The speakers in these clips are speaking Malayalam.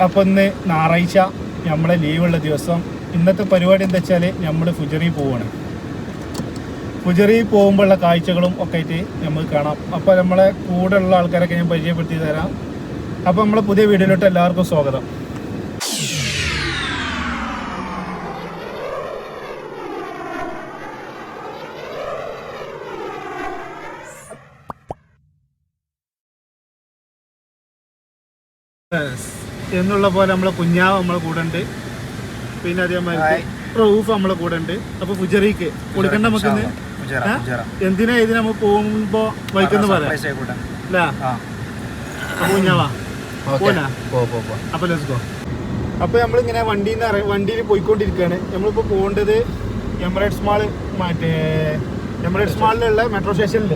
അപ്പോൾ ഇന്ന് ഞായറാഴ്ച നമ്മളെ ലീവുള്ള ദിവസം. ഇന്നത്തെ പരിപാടി എന്താ വെച്ചാൽ നമ്മൾ ഫുജറി പോവാണ്. ഫുജറി പോകുമ്പോഴുള്ള കാഴ്ചകളും ഒക്കെ ആയിട്ട് നമുക്ക് കാണാം. അപ്പോൾ നമ്മളെ കൂടെ ഉള്ള ആൾക്കാരൊക്കെ ഞാൻ പരിചയപ്പെടുത്തി തരാം. അപ്പോൾ നമ്മളെ പുതിയ വീഡിയോയിലോട്ട് എല്ലാവർക്കും സ്വാഗതം. എന്നുള്ള പോലെ നമ്മളെ കുഞ്ഞാവ് നമ്മളെ കൂടെ ഉണ്ട്. പിന്നെ അതേമാതിരി റൂഫ് നമ്മളെ കൂടെ ഉണ്ട്. അപ്പോൾ ഫുജറിക്ക് കൊടുക്കണ്ട നമുക്ക് എന്തിനാ ഇതിന് നമ്മൾ പോകുമ്പോ വൈക്കെന്ന് പറയാം അല്ല കുഞ്ഞാവാ പോനാ. അപ്പോൾ ലെറ്റ്സ് ഗോ. അപ്പോൾ നമ്മളിങ്ങനെ വണ്ടിയിൽ പോയിക്കൊണ്ടിരിക്കുകയാണ്. നമ്മളിപ്പോൾ പോകേണ്ടത് എമിറേറ്റ്സ് മാളിലുള്ള മെട്രോ സ്റ്റേഷനിൽ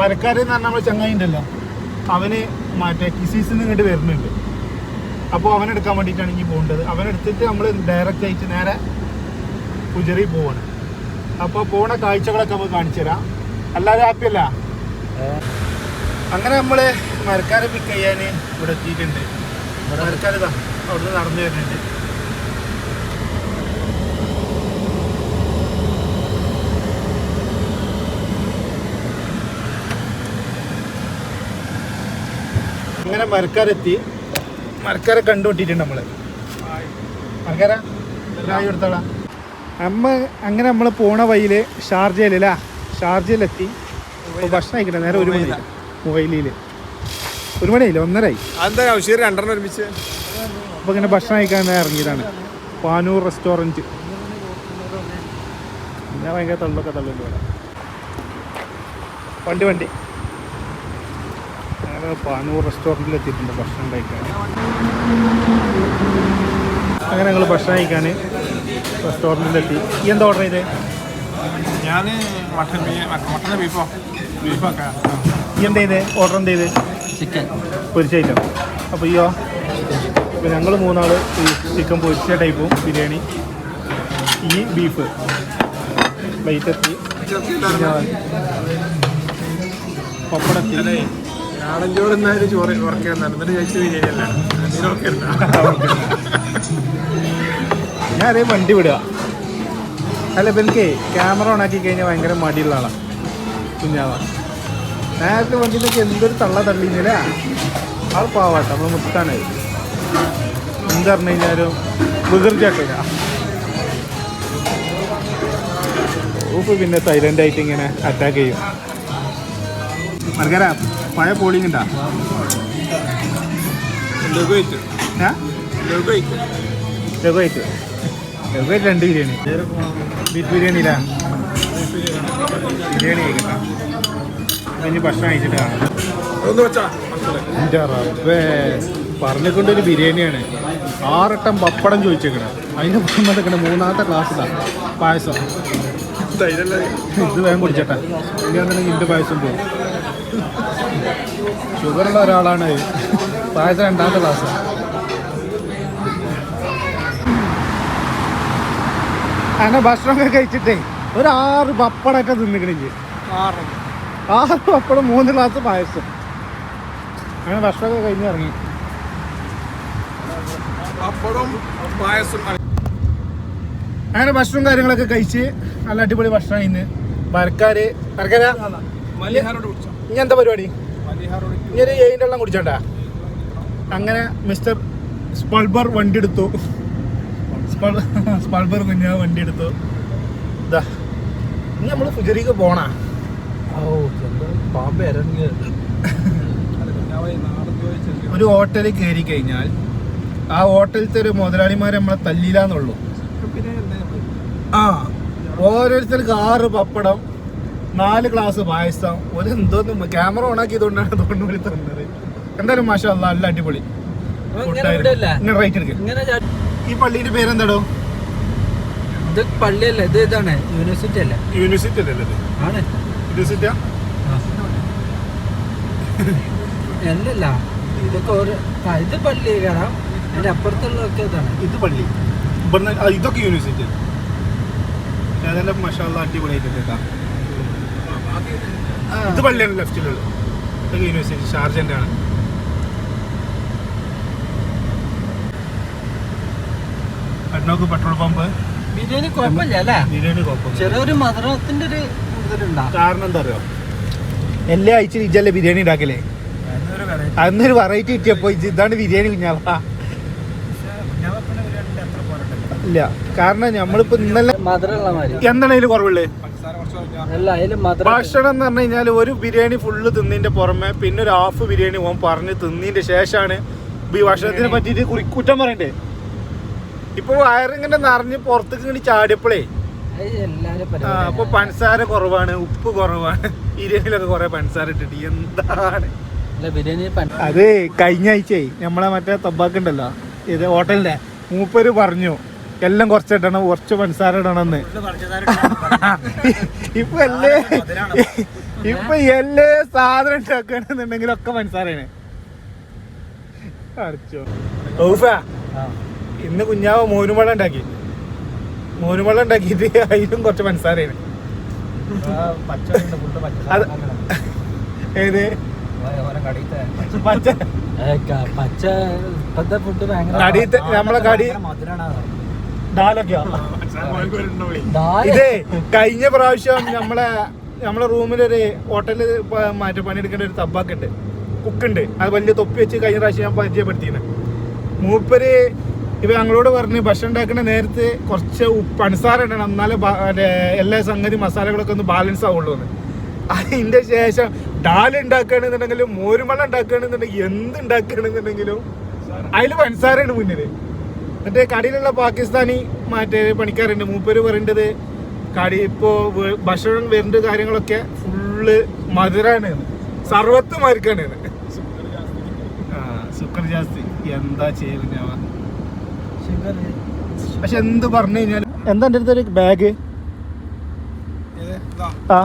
മരക്കാരെന്ന് പറഞ്ഞാൽ നമ്മൾ ചങ്ങായി ഉണ്ടല്ലോ, അവന് കിസീസിൽ നിന്ന് ഇങ്ങോട്ട് വരുന്നുണ്ട്. അപ്പോൾ അവനെടുക്കാൻ വേണ്ടിയിട്ടാണ് ഇനി പോകേണ്ടത്. അവനെടുത്തിട്ട് നമ്മൾ ഡയറക്റ്റ് ആയിട്ട് നേരെ ഫുജറി പോവാണ്. അപ്പോൾ പോണ കാഴ്ചകളൊക്കെ നമുക്ക് കാണിച്ചു തരാം. എല്ലാവരും ഹാപ്പിയല്ല? അങ്ങനെ നമ്മൾ മരക്കാരെ പിക്ക് ചെയ്യാൻ ഇവിടെ എത്തിയിട്ടുണ്ട്. മരക്കാരിതാ അവിടുന്ന് നടന്നു വരുന്നുണ്ട്. അങ്ങനെ മരക്കാരെത്തി. മരക്കാരെ കണ്ടുപിട്ടിട്ടുണ്ട് നമ്മൾ. മരക്കാര കൊടുത്തോളാം. അങ്ങനെ നമ്മൾ പോണ വഴിയിൽ ഷാർജയിലെത്തി. ഭക്ഷണം കഴിക്കട്ടെ. നേരെ 1 മണി മൊബൈലിൽ 1 മണിയായില്ല, 1:30 ഒരുമിച്ച്. അപ്പോൾ ഇങ്ങനെ ഭക്ഷണം കഴിക്കാൻ ഇറങ്ങിയതാണ്. പാനൂർ റെസ്റ്റോറൻറ്റ്. ഞാൻ ഭയങ്കര തള്ളൊക്കെ തള്ളുണ്ട് ഇവിടെ. വണ്ടി പാനൂർ റെസ്റ്റോറൻറ്റിൽ എത്തിയിട്ടുണ്ട് ഭക്ഷണം കഴിക്കാൻ. അങ്ങനെ ഞങ്ങൾ ഭക്ഷണം കഴിക്കാൻ റെസ്റ്റോറൻറ്റിലെത്തി. ഈ എന്താ ഓർഡർ ചെയ്തേ? ഞാൻ മട്ടൺ ബീഫൊക്കെ. ഈ എന്താ ചെയ്തേ? ഓർഡർ എന്ത് ചെയ്ത്? ചിക്കൻ പൊരിച്ച ഐറ്റം. അപ്പോൾ ഈയോ? ഇപ്പോൾ ഞങ്ങൾ 3 ആൾ ഈ ചിക്കൻ പൊരിച്ച ടൈപ്പും ബിരിയാണി, ഈ ബീഫ് പ്ലേറ്റ് എത്തി. പപ്പടത്തി നാടൻ ചോറ് എന്നാലും ചോറ് ഉറക്കാൻ എന്നിട്ട് കഴിച്ച് ബിരിയാണി അല്ല ഞാൻ അതേ വണ്ടി വിടുക. അല്ല ഇപ്പം എനിക്ക് ക്യാമറ ഓൺ ആക്കി കഴിഞ്ഞാൽ ഭയങ്കര മടിയുള്ള ആളാണ് കുഞ്ഞാവ. നേരത്തെ വണ്ടിയിലൊക്കെ എന്തൊരു തള്ളിന്നില്ല. ആൾ പാവാട്ടോ, നമ്മൾ മുത്താനായി എന്ത് പറഞ്ഞു കഴിഞ്ഞാലും വികൃതിയാക്കില്ല. ഊപ്പ് പിന്നെ സൈലൻ്റായിട്ട് ഇങ്ങനെ അറ്റാക്ക് ചെയ്യും. മർഗര പഴയ പോളിംഗ് ഉണ്ടാ? ലഘുവായിട്ട് 2 ബിരിയാണി. ബീഫ് ബിരിയാണിയില്ല, ബിരിയാണി കഴിക്കട്ടെ. ഇനി ഭക്ഷണം കഴിച്ചിട്ട് കാണാം. എൻ്റെ റബ്ബേ, പറഞ്ഞുകൊണ്ടൊരു ബിരിയാണിയാണ്. 6 വട്ടം പപ്പടം ചോദിച്ചേക്കണം. അതിൻ്റെ പുറമെടുക്കണം 3ാമത്തെ ക്ലാസ്സിലാണ് പായസം. ഇത് വേഗം കുടിച്ചട്ടെ, ഇല്ലാന്നുണ്ടെങ്കിൽ എൻ്റെ പായസം പോകും. ഷുഗറുള്ള ഒരാളാണ്. പായസം 2ാമത്തെ ക്ലാസ്. അങ്ങനെ ഭക്ഷണമൊക്കെ കഴിച്ചിട്ടേ ഒരു 6 പപ്പടമൊക്കെ തിന്നിക്കണെങ്കിൽ 6 പപ്പടം 3 ഗ്ലാസ് പായസം. അങ്ങനെ ഭക്ഷണമൊക്കെ കഴിഞ്ഞ് ഇറങ്ങി. അങ്ങനെ ഭക്ഷണവും കാര്യങ്ങളൊക്കെ കഴിച്ച് നല്ല അടിപൊളി ഭക്ഷണം. ഇന്ന് മരക്കാര് ഇനി എന്താ പരിപാടി? ഇനി ഒരു 7 വെള്ളം കുടിച്ചോണ്ടാ. അങ്ങനെ മിസ്റ്റർ സ്പൾബർ വണ്ടി എടുത്തു. സ്പൾബർ കുഞ്ഞാ വണ്ടി എടുത്തു. ഇതാ ഇനി നമ്മൾ ഫുജറിക്ക് പോണ. ഒരു ഹോട്ടലിൽ കയറി കഴിഞ്ഞാൽ ആ ഹോട്ടലിലത്തെ ഒരു മുതലാളിമാരെ നമ്മളെ തല്ലില്ലാന്നുള്ളൂ. ഓരോരുത്തർക്ക് 6 പപ്പടം, 4 ഗ്ലാസ് പായസം, ഒരു എന്തോന്നും ക്യാമറ ഓണാക്കി ഇതുകൊണ്ടാണ് തോന്നുന്നത് തന്നത്. എന്തായാലും മാഷാ അല്ലാ നല്ല അടിപൊളി. റൈറ്റ് എടുക്ക. ഈ പള്ളിയുടെ പേരെന്താടോ? ഇത് പള്ളിയല്ല, ഇത് ഇതാണ് യൂണിവേഴ്സിറ്റി അല്ലേ? യൂണിവേഴ്സിറ്റി അല്ലേ? ആണ് യൂണിവേഴ്സിറ്റിയാ? അല്ലല്ല, ഇതൊക്കെ ഇത് പള്ളി കയറാം. അതിന്റെ അപ്പുറത്തുള്ളതൊക്കെ ഇതാണ്. ഇത് പള്ളി, ഇതൊക്കെ യൂണിവേഴ്സിറ്റി. ഏതായാലും മാഷാ അല്ലാ അടിപൊളിയായിട്ടുണ്ട് കേട്ടോ. ഇത് പള്ളിയാണ് ലെഫ്റ്റിലുള്ളത്. ഇതൊക്കെ യൂണിവേഴ്സിറ്റി ഷാർജൻ്റെ ആണ്. കാട്ടിനോക്ക് പെട്രോൾ പമ്പ്. ബിരിയാണി കുഴപ്പമില്ല അല്ലേ? ബിരിയാണി കുഴപ്പമില്ല. ചെറിയൊരു മധുരത്തിന്റെ ഒരു കൂടുതലുണ്ടാവും. കാരണം എന്താ അറിയോ, എല്ലാ ആഴ്ച ഇജല്ലേ ബിരിയാണി ഉണ്ടാക്കലേ. അന്നൊരു വെറൈറ്റി കിട്ടിയപ്പോ ഇതാണ് ബിരിയാണി കുഞ്ഞാവ. ഇല്ല, കാരണം നമ്മളിപ്പോ ഇന്നലെ മധുരമുള്ള മാതിരി എന്താണ് അതിൽ കുറവുള്ളത്? അല്ല, അതില് മധുരം. ഭക്ഷണം എന്ന് പറഞ്ഞു കഴിഞ്ഞാൽ ഒരു ബിരിയാണി ഫുള്ള് തിന്നതിന്റെ പുറമെ പിന്നെ ഒരു ഹാഫ് ബിരിയാണി ഓൻ പറഞ്ഞ് തിന്നതിന്റെ ശേഷമാണ് ഈ ഭക്ഷണത്തിനെ പറ്റിയിട്ട് കുറ്റം പറയണ്ടേ. ഇപ്പൊ വയറിങ്ങനെ നിറഞ്ഞ് പുറത്തേക്ക് ഇങ്ങനെ ചാടിയപ്പോഴേ അപ്പൊ പഞ്ചസാര കുറവാണ്, ഉപ്പ് കുറവാണ്, ബിരിയാണിയിലൊക്കെ കുറെ പഞ്ചസാര ഇട്ടിട്ട് എന്താണ് അത്. കഴിഞ്ഞ ആഴ്ചയെ നമ്മളെ മറ്റേ തബ്ബാക്കുണ്ടല്ലോ, ഇത് ഹോട്ടലിന്റെ മൂപ്പര് പറഞ്ഞു എല്ലാം കുറച്ചിടണം, കുറച്ച് പഞ്ചസാര ഇടണമെന്ന്. ഇപ്പൊ എല്ലാ സാധനം ഉണ്ടാക്കുകയാണെന്നുണ്ടെങ്കിലൊക്കെ പഞ്ചസാരയാണ്. ഇന്ന് കുഞ്ഞാവ് മോരുവെള്ളം ഉണ്ടാക്കി. മോരുവെള്ളം ഉണ്ടാക്കിയിട്ട് അതിലും കുറച്ച് പഞ്ചസാരയാണ്. ഏത് നമ്മളെ കടി ഇതേ കഴിഞ്ഞ പ്രാവശ്യം നമ്മളെ റൂമിലൊരു ഹോട്ടലിൽ മാറ്റി പണിയെടുക്കേണ്ട ഒരു തബ്ബാക്കുണ്ട്, കുക്കുണ്ട്. അത് വലിയ തൊപ്പി വെച്ച് കഴിഞ്ഞ പ്രാവശ്യം ഞാൻ പരിചയപ്പെടുത്തിയാണ്. മൂപ്പര് ഇപ്പൊ ഞങ്ങളോട് പറഞ്ഞ് ഭക്ഷണം ഉണ്ടാക്കുന്ന നേരത്തെ കുറച്ച് പഞ്ചസാര ഇടണം, എന്നാലേ എല്ലാ സംഗതി മസാലകളൊക്കെ ഒന്ന് ബാലൻസ് ആവുള്ളൂ എന്ന്. അതിന്റെ ശേഷം ഡാൽ ഉണ്ടാക്കുകയാണെന്നുണ്ടെങ്കിലും മോരുവെള്ളം ഉണ്ടാക്കുകയാണെന്നുണ്ടെങ്കിൽ എന്ത് ഉണ്ടാക്കുകയാണെന്നുണ്ടെങ്കിലും അതിൽ പഞ്ചസാരയാണ് മുന്നിൽ. എന്നിട്ട് കടയിലുള്ള പാകിസ്ഥാനി മറ്റേ പണിക്കാരുണ്ട്, മൂപ്പര് പറയേണ്ടത് കടി ഇപ്പോ ഭക്ഷണം വരുന്ന കാര്യങ്ങളൊക്കെ ഫുള്ള് മധുരാണ്, സർവത്ത് മരുക്കാണ്. സുക്കർ ജാസ്തി എന്താ ചെയ്യുക. പക്ഷെ എന്ത് പറഞ്ഞു കഴിഞ്ഞാൽ എന്താ എൻ്റെ അടുത്തൊരു ബാഗ് ആ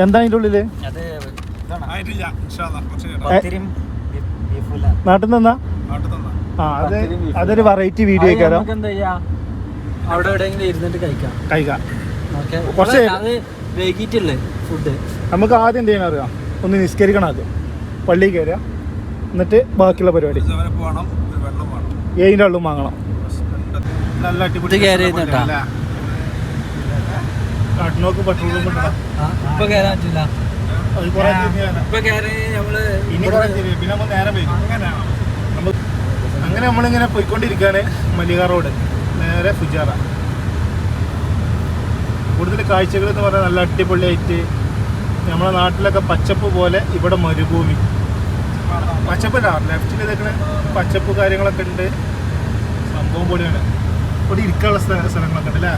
എന്താ അതിൻ്റെ ഉള്ളില് നാട്ടിൽ നിന്നാ? ആ അതൊരു വെറൈറ്റി വീഡിയോ ആയിക്കാരോ. കഴിക്കാം കുറച്ച് ഫുഡ്. നമുക്ക് ആദ്യം എന്ത് ചെയ്യണം അറിയാം, ഒന്ന് നിസ്കരിക്കണം. ആദ്യം പള്ളിയിൽ കയറുക, എന്നിട്ട് ബാക്കിയുള്ള പരിപാടി ഏതിൻ്റെ വെള്ളം വാങ്ങണം. നല്ല അടിപൊളി കാട്ടിനോക്ക് പെട്രോൾ പമ്പ് അങ്ങനെ നമ്മളിങ്ങനെ പോയിക്കൊണ്ടിരിക്കുകയാണ് മല്ലിക റോഡ് നേരെ ഫുജാറ. കൂടുതൽ കാഴ്ചകൾ എന്ന് പറഞ്ഞാൽ നല്ല അടിപൊളിയായിട്ട് നമ്മളെ നാട്ടിലൊക്കെ പച്ചപ്പ് പോലെ ഇവിടെ മരുഭൂമി. പച്ചപ്പല്ല, ലെഫ്റ്റിൽ ഇതൊക്കെ പച്ചപ്പ് കാര്യങ്ങളൊക്കെ ഉണ്ട്, സംഭവം പൊളിയാണ്. ഇവിടെ ഇരിക്കാനുള്ള സ്ഥലങ്ങളൊക്കെ ഉണ്ട് അല്ലേ.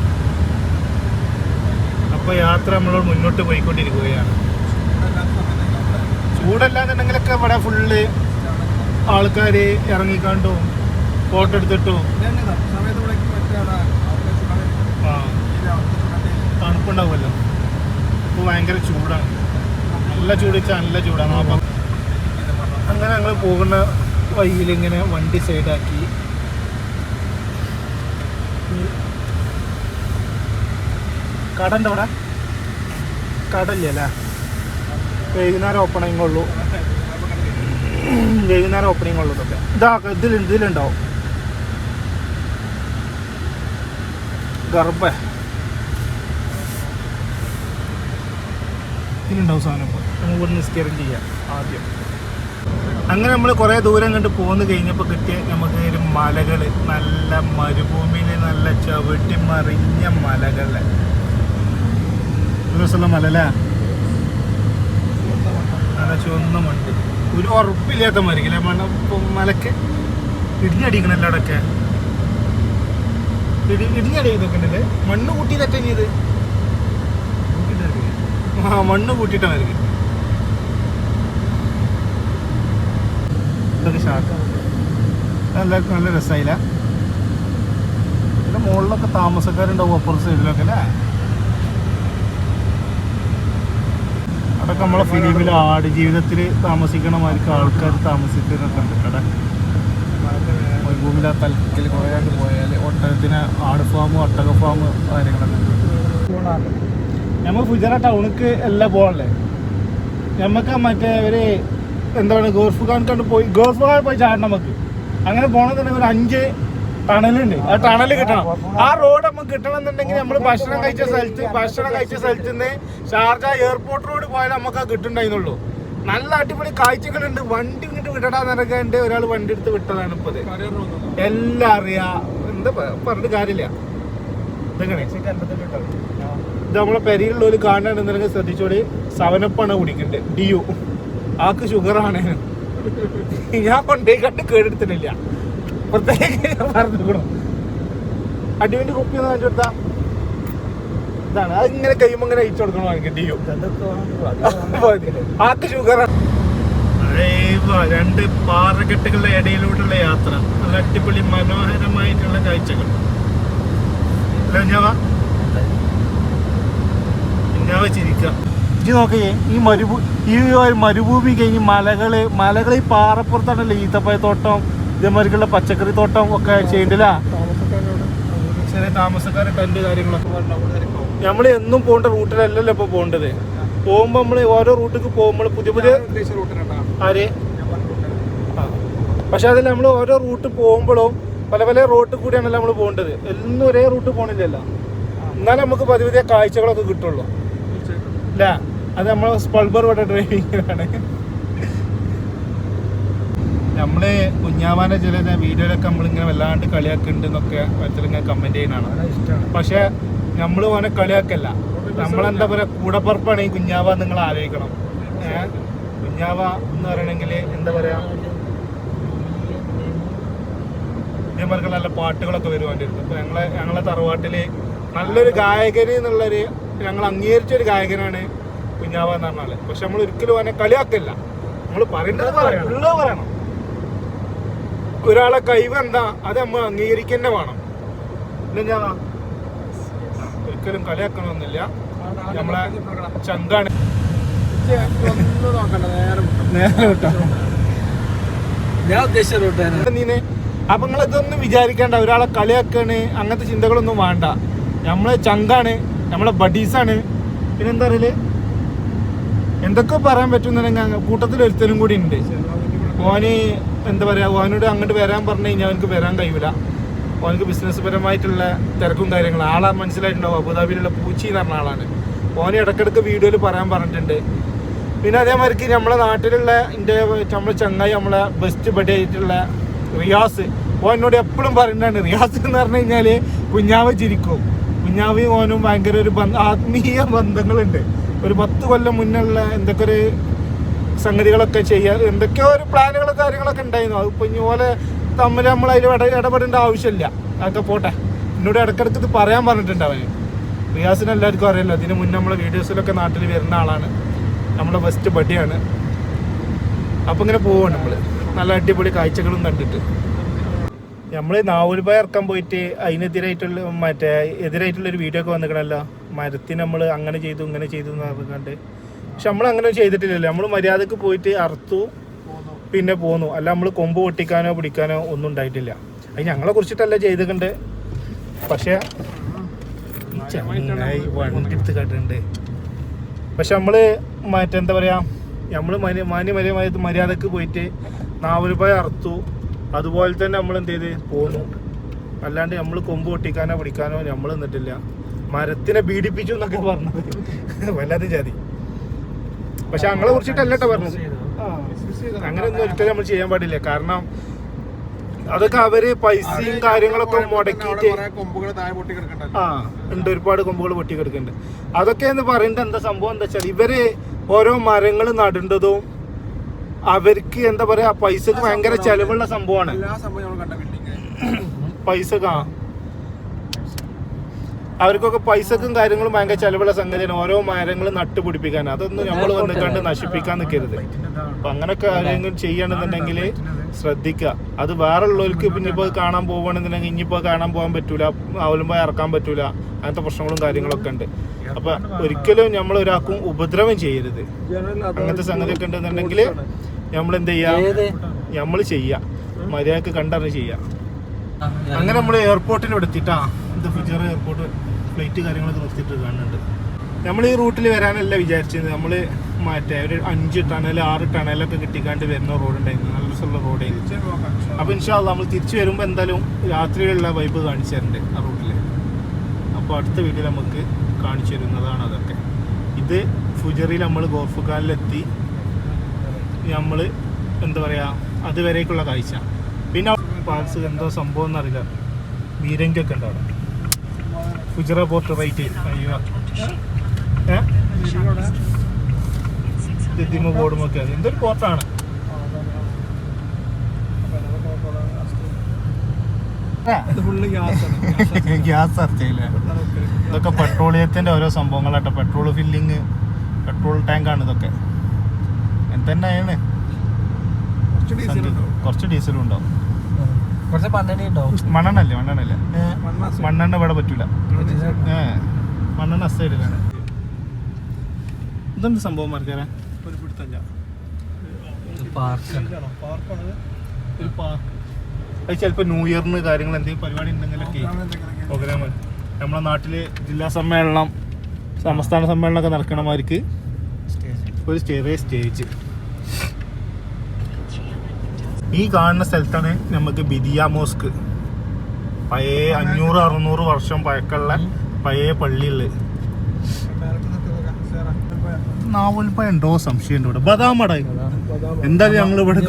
അപ്പോൾ യാത്ര നമ്മളോട് മുന്നോട്ട് പോയിക്കൊണ്ടിരിക്കുകയാണ്. ചൂടല്ലാന്നുണ്ടെങ്കിലൊക്കെ ഇവിടെ ഫുള്ള് ആൾക്കാർ ഇറങ്ങിക്കാണ്ടും ഫോട്ടോ എടുത്തിട്ടും തണുപ്പുണ്ടാവുമല്ലോ. ഇപ്പോൾ ഭയങ്കര ചൂടാണ്, നല്ല ചൂട് വെച്ചാൽ നല്ല ചൂടാണ്. അപ്പം അങ്ങനെ ഞങ്ങൾ പോകുന്ന വഴിയിലിങ്ങനെ വണ്ടി സൈഡാക്കി. കടൻ്റെ അവിടെ കടല്ലേ, വൈകുന്നേരം ഓപ്പണിംഗ് ഉള്ളൂ. വൈകുന്നേരം ഓപ്പണിംഗ് ഉള്ളൂ. ഇതൊക്കെ ഇതിലുണ്ടാവും ഗർഭ ഇതിലുണ്ടാവും സാധനം. നമുക്ക് ഇവിടെ നിസ്കാരം ചെയ്യാം ആദ്യം. അങ്ങനെ നമ്മൾ കുറേ ദൂരം കണ്ട് പോന്ന് കഴിഞ്ഞപ്പോൾ കിട്ടിയ നമുക്ക് ഒരു മലകൾ, നല്ല മരുഭൂമിയിൽ നല്ല ചവിട്ടി മറിഞ്ഞ മലകൾ. ഒരു ദിവസമുള്ള മല അല്ലേ, നല്ല ചുവന്നുമുണ്ട്. ഒരു ഉറപ്പില്ലാത്ത മരിക്കില്ല മലക്ക് ഇടിഞ്ഞടിക്കണം എല്ലാടൊക്കെ. ഇടിഞ്ഞടിയതൊക്കെ ഉണ്ടല്ലേ, മണ്ണ് കൂട്ടിയതൊക്കെ ചെയ്ത് മണ്ണ് കൂട്ടിയിട്ടാണ് മരിക്കും. ഇതൊക്കെ ഷാക്ക നല്ല നല്ല രസമായില്ല. പിന്നെ മുകളിലൊക്കെ താമസക്കാരുണ്ടാവും അപ്പുറത്തെ സൈഡിലൊക്കെ അല്ലേ. അതൊക്കെ നമ്മളെ ഫിലിമിൽ ആട് ജീവിതത്തിൽ താമസിക്കണമായിരിക്കും ആൾക്കാർ താമസിക്കുന്നൊക്കെ ഉണ്ട്. കട മരുഭൂമിയിലെ തലത്തിൽ കുറേ ആണ്ട് പോയാൽ ഒട്ടകത്തിന് ആട് ഫാം, ഒട്ടക ഫാം കാര്യങ്ങളൊക്കെ. നമ്മൾ ഫുജറ ടൗണിക്ക് എല്ലാം പോകണല്ലേ. നമുക്ക് മറ്റേ ഒരു എന്താണ് ഗോൾഫ് ഖാൻ കണ്ട് പോയി, ഗോൾഫ് ഖാൻ പോയി ചാടണം നമുക്ക്. അങ്ങനെ പോകണമെന്നുണ്ടെങ്കിൽ ഒരു ടണലുണ്ട്. ആ ടണല് കിട്ടണം. ആ റോഡ് നമുക്ക് കിട്ടണം എന്നുണ്ടെങ്കിൽ നമ്മൾ ഭക്ഷണം കഴിച്ച സ്ഥലത്ത് നിന്ന് ഷാർജ എയർപോർട്ട് റോഡ് പോയാൽ നമുക്ക് അത് കിട്ടുന്നുണ്ടായിരുന്നുള്ളൂ. നല്ല അടിപൊളി കാഴ്ചകളുണ്ട്. വണ്ടി ഇങ്ങോട്ട് വിടടാന്ന് ഇറങ്ങാണ്ട് ഒരാൾ വണ്ടി എടുത്ത് വിട്ടതാണ് ഇപ്പൊ. എല്ലാം അറിയാം, എന്താ പറഞ്ഞിട്ട് കാര്യമില്ല. ഇത് നമ്മളെ പെരിയിലുള്ളവർ കാണാണെന്നുണ്ടെങ്കിൽ ശ്രദ്ധിച്ചോളി. 7up കുടിക്കണ്ടേ, DU. ആക്ക് ഷുഗറാണ്. ഞാൻ കൊണ്ടേ കണ്ട് കേടെടുത്തിട്ടില്ല, പ്രത്യേകം പറഞ്ഞുകൂടും. അടിവിന്റെ കുപ്പി ഒന്ന് കാണിച്ചു കൊടുത്താ ഇതാണ്. അത് ഇങ്ങനെ കഴിയുമ്പോ ഇങ്ങനെ അയച്ചു കൊടുക്കണോ എനിക്ക് DU. ആക്ക് ഷുഗറാണ്. 2 പാറക്കെട്ടുകളുടെ ഇടയിലൂടെയുള്ള യാത്ര, നല്ല അടിപൊളി മനോഹരമായിട്ടുള്ള കാഴ്ചകൾ. ചിരിക്കാം. ഇത് നോക്കിയേ, ഈ മരുഭൂമി കഴിഞ്ഞ് മലകൾ ഈ പാറപ്പുറത്താണല്ലോ ഈത്തപ്പഴത്തോട്ടം ഇതേമാതിരിക്കുള്ള പച്ചക്കറി തോട്ടം ഒക്കെ ചെയ്യണ്ടില്ല. ചെറിയ താമസക്കാരെ ടെന്റ് കാര്യങ്ങളൊക്കെ. നമ്മൾ എന്നും പോകേണ്ട റൂട്ടിലല്ലല്ലോ ഇപ്പൊ പോകേണ്ടത്. പോകുമ്പോ നമ്മള് ഓരോ റൂട്ടിക്ക് പോകുമ്പോൾ പുതിയ ആര് പക്ഷെ അതിൽ നമ്മൾ ഓരോ റൂട്ട് പോകുമ്പോഴും പല റൂട്ടിൽ കൂടിയാണല്ലോ നമ്മൾ പോകേണ്ടത്. എന്നും ഒരേ റൂട്ട് പോകണില്ലല്ലോ. എന്നാലും നമുക്ക് പതിയെ കാഴ്ചകളൊക്കെ കിട്ടുള്ളൂ അല്ല. അത് നമ്മൾ സ്പൾബർ വട്ട ഡ്രൈവിങ്ങിലാണ്. നമ്മള് കുഞ്ഞാവാന്റെ ചില വീഡിയോയിലൊക്കെ നമ്മളിങ്ങനെ വല്ലാണ്ട് കളിയാക്കുന്നുണ്ട് എന്നൊക്കെ ഇങ്ങനെ കമന്റ് ചെയ്യുന്നതാണ്. പക്ഷെ നമ്മൾ ഓനെ കളിയാക്കല്ല. നമ്മളെന്താ പറയാ, കൂടപ്പറപ്പാണ് ഈ കുഞ്ഞാവ. നിങ്ങൾ ആലോചിക്കണം, കുഞ്ഞാവ എന്ന് പറയണെങ്കിൽ എന്താ പറയാ, ഇതേമാർക്ക് നല്ല പാട്ടുകളൊക്കെ വരുവാണ്ടിരുന്നു. അപ്പൊ ഞങ്ങളെ തറവാട്ടില് നല്ലൊരു ഗായകന് എന്നുള്ളൊരു ഞങ്ങൾ അംഗീകരിച്ചൊരു ഗായകനാണ് കുഞ്ഞാവ എന്ന് പറഞ്ഞാല്. പക്ഷെ നമ്മൾ ഒരിക്കലും അവനെ കളിയാക്കില്ല. നമ്മൾ പറയേണ്ടത് പറയണം. ഒരാളെ കഴിവ് എന്താ അത് നമ്മൾ അംഗീകരിക്കന്നെ വേണം. ഞാൻ ഒരിക്കലും കളിയാക്കണമെന്നില്ല. നമ്മളെ ചങ്കാണ്. നേരെ വിട്ടോ ഞാൻ ഉദ്ദേശിച്ച റൂട്ട് നീ. അപ്പൊ നിങ്ങളിതൊന്നും വിചാരിക്കേണ്ട, ഒരാളെ കളിയാക്കാണ് അങ്ങനത്തെ ചിന്തകളൊന്നും വേണ്ട. നമ്മളെ ചങ്കാണ്, നമ്മളെ ബഡീസാണ്. പിന്നെന്താ പറയല്, എന്തൊക്കെ പറയാൻ പറ്റുന്നുണ്ടെങ്കിൽ കൂട്ടത്തിൽ ഒരുത്തനും കൂടി ഉണ്ട്. ഓന് എന്താ പറയാ, ഓനോട് അങ്ങോട്ട് വരാൻ പറഞ്ഞു കഴിഞ്ഞാൽ അവനക്ക് വരാൻ കഴിയില്ല. ഓനക്ക് ബിസിനസ് പരമായിട്ടുള്ള തിരക്കും കാര്യങ്ങളും. ആളെ മനസ്സിലായിട്ടുണ്ടാവും, അബുദാബിയിലുള്ള പൂച്ചി എന്ന് പറഞ്ഞ ആളാണ്. ഓന് ഇടയ്ക്കിടയ്ക്ക് വീഡിയോയിൽ പറയാൻ പറഞ്ഞിട്ടുണ്ട്. പിന്നെ അതേമാതിരിക്ക് നമ്മളെ നാട്ടിലുള്ള നമ്മളെ ചങ്ങായി, നമ്മളെ ബെസ്റ്റ് ബഡി ആയിട്ടുള്ള റിയാസ്, ഓനോട് എപ്പോഴും പറയുന്നതാണ്. റിയാസ് എന്ന് പറഞ്ഞു കഴിഞ്ഞാല് കുഞ്ഞാവ് ചിരിക്കും. കുഞ്ഞാവും ഓനും ഭയങ്കര ഒരു ആത്മീയ ബന്ധങ്ങളുണ്ട്. ഒരു 10 കൊല്ലം മുന്നുള്ള എന്തൊക്കെ ഒരു സംഗതികളൊക്കെ ചെയ്യാൻ എന്തൊക്കെയോ ഒരു പ്ലാനുകളും കാര്യങ്ങളൊക്കെ ഉണ്ടായിരുന്നു. അത് ഇപ്പൊ ഇതുപോലെ തമ്മിൽ നമ്മൾ അതിൽ ഇടപെടേണ്ട ആവശ്യമില്ല. അതൊക്കെ പോട്ടെ. എന്നോട് ഇടയ്ക്കിടയ്ക്ക് ഇത് പറയാൻ പറഞ്ഞിട്ടുണ്ട് അവന്. റിയാസിന് എല്ലാവർക്കും അറിയാലോ. അതിന് മുന്നേ നമ്മളെ വീഡിയോസിലൊക്കെ നാട്ടിൽ വരുന്ന ആളാണ്. നമ്മളെ ബെസ്റ്റ് ബഡിയാണ്. അപ്പം ഇങ്ങനെ പോവാണ് നമ്മൾ, നല്ല അടിപൊളി കാഴ്ചകളും കണ്ടിട്ട്. നമ്മൾ നാവൂൽബായ് ഇറക്കാൻ പോയിട്ട് എതിരായിട്ടുള്ളൊരു വീഡിയോ ഒക്കെ വന്നിക്കണല്ലോ. മരത്തിന് നമ്മൾ അങ്ങനെ ചെയ്തു ഇങ്ങനെ ചെയ്തു എന്ന് പറഞ്ഞുകൊണ്ട്. പക്ഷെ നമ്മൾ അങ്ങനെ ചെയ്തിട്ടില്ലല്ലോ. നമ്മൾ മര്യാദക്ക് പോയിട്ട് അറുത്തു, പിന്നെ പോന്നു. അല്ല നമ്മൾ കൊമ്പ് പൊട്ടിക്കാനോ പിടിക്കാനോ ഒന്നും ഉണ്ടായിട്ടില്ല. അത് ഞങ്ങളെ കുറിച്ചിട്ടല്ല ചെയ്തിട്ടുണ്ട്. പക്ഷെ വണ്ടി എടുത്ത് കാട്ടുണ്ട്. പക്ഷെ നമ്മള് എന്താ പറയാ, നമ്മള് മര്യാദക്ക് പോയിട്ട് നാവൂൽബായ് അറുത്തു. അതുപോലെ തന്നെ നമ്മൾ എന്ത് ചെയ്ത് പോന്നു. അല്ലാണ്ട് നമ്മൾ കൊമ്പ് പൊട്ടിക്കാനോ പിടിക്കാനോ നമ്മൾ നിന്നിട്ടില്ല. മരത്തിനെ പീഡിപ്പിച്ചു എന്നൊക്കെ പറഞ്ഞത് വല്ലാതെ ജാതി. പക്ഷെ ഞങ്ങളെ കുറിച്ചിട്ടല്ല കേട്ടോ പറഞ്ഞത്. അങ്ങനെയൊന്നും ഒരിക്കലും നമ്മൾ ചെയ്യാൻ പാടില്ല. കാരണം അതൊക്കെ അവര് പൈസയും കാര്യങ്ങളൊക്കെ മുടക്കിയിട്ട് ഉണ്ട്. ഒരുപാട് കൊമ്പുകൾ പൊട്ടി കിടക്കുന്നുണ്ട്. അതൊക്കെ എന്ന് പറയുന്നത് എന്താ സംഭവം എന്താ വെച്ചാൽ, ഇവര് ഓരോ മരങ്ങൾ നടേണ്ടതും അവർക്ക് എന്താ പറയാ പൈസക്ക് ഭയങ്കര ചെലവുള്ള സംഭവമാണ്. അവർക്കൊക്കെ പൈസക്കും കാര്യങ്ങളും ഭയങ്കര ചെലവുള്ള സംഗതിയാണ്. ഓരോ മരങ്ങൾ നട്ടുപിടിപ്പിക്കാൻ. അതൊന്നും നമ്മൾ വന്നിട്ട് നശിപ്പിക്കാൻ നിൽക്കരുത്. അപ്പൊ അങ്ങനൊക്കെ ആരെങ്കിലും ചെയ്യണമെന്നുണ്ടെങ്കിൽ ശ്രദ്ധിക്കുക. അത് വേറെ ഉള്ളവർക്ക് പിന്നെ ഇപ്പോൾ കാണാൻ പോവുകയാണെന്നുണ്ടെങ്കിൽ ഇനിയിപ്പോൾ കാണാൻ പോകാൻ പറ്റൂല, നാവൂൽബായ് ഇറക്കാൻ പറ്റൂല. അങ്ങനത്തെ പ്രശ്നങ്ങളും കാര്യങ്ങളൊക്കെ ഉണ്ട്. അപ്പൊ ഒരിക്കലും നമ്മൾ ഒരാൾക്കും ഉപദ്രവം ചെയ്യരുത്. അങ്ങനത്തെ സംഗതിയൊക്കെ ഉണ്ടെന്നുണ്ടെങ്കിൽ നമ്മൾ എന്ത് ചെയ്യാ, നമ്മൾ ചെയ്യാം, മര്യാദക്ക് കണ്ടറിഞ്ഞ് ചെയ്യാം. അങ്ങനെ നമ്മൾ എയർപോർട്ടിൽ എടുത്തിട്ടാ, ഇത് ഫുജൈറ എയർപോർട്ട് ഫ്ലൈറ്റ് കാര്യങ്ങളൊക്കെ നിർത്തിയിട്ട് കാണുന്നുണ്ട്. നമ്മൾ ഈ റൂട്ടിൽ വരാനല്ല വിചാരിച്ചത്. നമ്മൾ മറ്റേ ഒരു 5 ടണൽ 6 ടണലൊക്കെ കിട്ടിക്കാണ്ട് വരുന്ന റോഡ് ഉണ്ടായിരുന്നു. നല്ല രസമുള്ള റോഡായിരുന്നു. അപ്പോൾ ഇൻഷാ അല്ലാഹ് നമ്മൾ തിരിച്ചു വരുമ്പോൾ എന്തായാലും രാത്രിയിലുള്ള വൈബ് കാണിച്ചു തരുന്നുണ്ട് ആ റൂട്ടിൽ. അപ്പോൾ അടുത്ത വീഡിയോയിൽ നമുക്ക് കാണിച്ചു തരുന്നതാണ് അതൊക്കെ. ഇത് ഫുജറിയിൽ നമ്മൾ ഗോർഫുഖാനിലെത്തി നമ്മൾ എന്താ പറയുക അതുവരേക്കുള്ള കാഴ്ച. പിന്നെ പാർട്സ് എന്തോ സംഭവം എന്നറിയില്ല, ബീരങ്കിയൊക്കെ ഉണ്ട് അവിടെ. Fujairah port right. അയ്യോ ബോർഡുമൊക്കെ എന്തൊരു പോർട്ടാണ്. ഗ്യാസ് ചർച്ചയില്ല. ഇതൊക്കെ പെട്രോളിയത്തിന്റെ ഓരോ സംഭവങ്ങളാട്ടോ. പെട്രോൾ ഫില്ലിങ്, പെട്രോൾ ടാങ്കാണ് ഇതൊക്കെ. എന്തെന്നാണ് കുറച്ച് ഡീസലും ഉണ്ടാവും. മണ്ണെണ്ണല്ലേ മണ്ണെണ്ണ ഇവിടെ പറ്റൂല. മണ്ണെണ്ണ അസൈഡിലാണ്. ഇതെന്ത് സംഭവം മറക്കാരാ? ഒരു പിടുത്തല്ല. ഒരു പാർക്ക്. അത് ചിലപ്പോൾ ന്യൂ ഇയറിന് കാര്യങ്ങൾ എന്തെങ്കിലും പരിപാടി ഉണ്ടെങ്കിലൊക്കെ പ്രോഗ്രാം. നമ്മളെ നാട്ടില് ജില്ലാ സമ്മേളനം, സംസ്ഥാന സമ്മേളനമൊക്കെ നടക്കണമാർക്ക് ഒരു ചെറിയ സ്റ്റേജ്. ഈ കാണുന്ന സ്ഥലത്താണ് നമുക്ക് ബിദിയ മോസ്ക്, പഴയ 500-600 വർഷം പഴക്കമുള്ള പഴയ പള്ളിയുള്ളത്. നാവൽപ്പഴം ഉണ്ടോ സംശയമുണ്ട് ഇവിടെ. ബദാമടായി എന്തായാലും ഞങ്ങൾ ഇവിടെ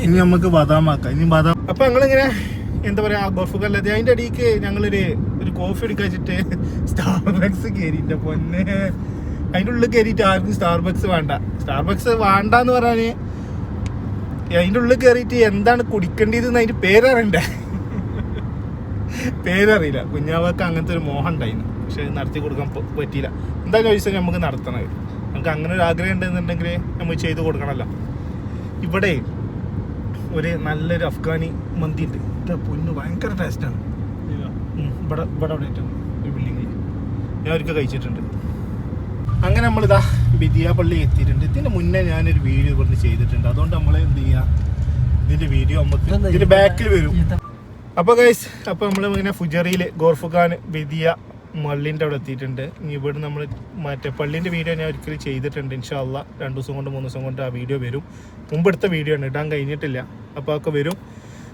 ഇനി നമുക്ക് ബദാമാക്കാം. ഇനി ബദാം. അപ്പൊ ഞങ്ങളിങ്ങനെ എന്താ പറയാ ഗോർഫുഖാനിലെത്തി. അതിന്റെ അടിക്ക് ഞങ്ങളൊരു കോഫി എടുക്കാൻ വെച്ചിട്ട് സ്റ്റാർബക്സ് കയറിയിട്ട് പൊന്നെ. അതിൻ്റെ ഉള്ളിൽ കയറിയിട്ട് ആർക്കും സ്റ്റാർബക്സ് വേണ്ടെന്ന് പറയാന് അതിൻ്റെ ഉള്ളിൽ കയറിയിട്ട് എന്താണ് കുടിക്കേണ്ടതെന്ന് അതിന്റെ പേരറിയണ്ടേ. പേരറിയില്ല. കുഞ്ഞാവക്ക് അങ്ങനത്തെ ഒരു മോഹം ഉണ്ടായിരുന്നു, പക്ഷെ നടത്തി കൊടുക്കാൻ പറ്റിയില്ല. എന്തായാലും ചോദിച്ചാൽ നമുക്ക് നടത്തണത്. നമുക്ക് അങ്ങനെ ഒരു ആഗ്രഹം ഉണ്ടെന്നുണ്ടെങ്കിൽ നമ്മൾ ചെയ്ത് കൊടുക്കണമല്ലോ. ഇവിടെ ഒരു നല്ലൊരു അഫ്ഗാനി മന്തി ഉണ്ട്. എൻ്റെ പൊന്ന് ഭയങ്കര ടേസ്റ്റാണ്. ഇവിടെ അവിടെ ആയിട്ടാണ് ഒരു ബിൽഡിങ്. ഞാൻ ഒരിക്കൽ കഴിച്ചിട്ടുണ്ട്. അങ്ങനെ നമ്മളിതാ ബിദിയ പള്ളി എത്തിയിട്ടുണ്ട്. ഇതിൻ്റെ മുന്നേ ഞാനൊരു വീഡിയോ ഇവിടുന്ന് ചെയ്തിട്ടുണ്ട്. അതുകൊണ്ട് നമ്മൾ എന്ത് ചെയ്യുക, ഇതിൻ്റെ വീഡിയോ നമുക്ക് ഇതിൻ്റെ ബാക്കിൽ വരും. അപ്പോൾ ഗൈസ്, അപ്പോൾ നമ്മൾ ഇങ്ങനെ ഫുജറിയിൽ ഗോർഫുഖാൻ ബിദിയ മള്ളിൻ്റെ അവിടെ എത്തിയിട്ടുണ്ട്. ഇനി ഇവിടെ നമ്മൾ മറ്റേ പള്ളീൻ്റെ വീഡിയോ ഞാൻ ഒരിക്കലും ചെയ്തിട്ടുണ്ട്. ഇൻഷാ അല്ലാഹ് 2 ദിവസം കൊണ്ട് 3 ദിവസം കൊണ്ട് ആ വീഡിയോ വരും. മുമ്പെടുത്ത വീഡിയോ ആണ്, ഇടാൻ കഴിഞ്ഞിട്ടില്ല. അപ്പോൾ അതൊക്കെ വരും.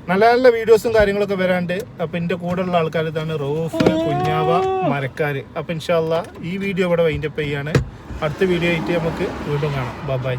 നല്ല നല്ല വീഡിയോസും കാര്യങ്ങളൊക്കെ വരാണ്ട്. അപ്പോൾ എൻ്റെ കൂടെയുള്ള ആൾക്കാർ ഇതാണ് റൌഫ്, കുഞ്ഞാവ, മരക്കാർ. അപ്പോൾ ഇൻഷാ അല്ലാഹ് ഈ വീഡിയോ ഇവിടെ വൈൻഡപ്പ് ചെയ്യാണ്. അടുത്ത വീഡിയോ ആയിട്ട് നമുക്ക് വീണ്ടും കാണാം. ബൈ.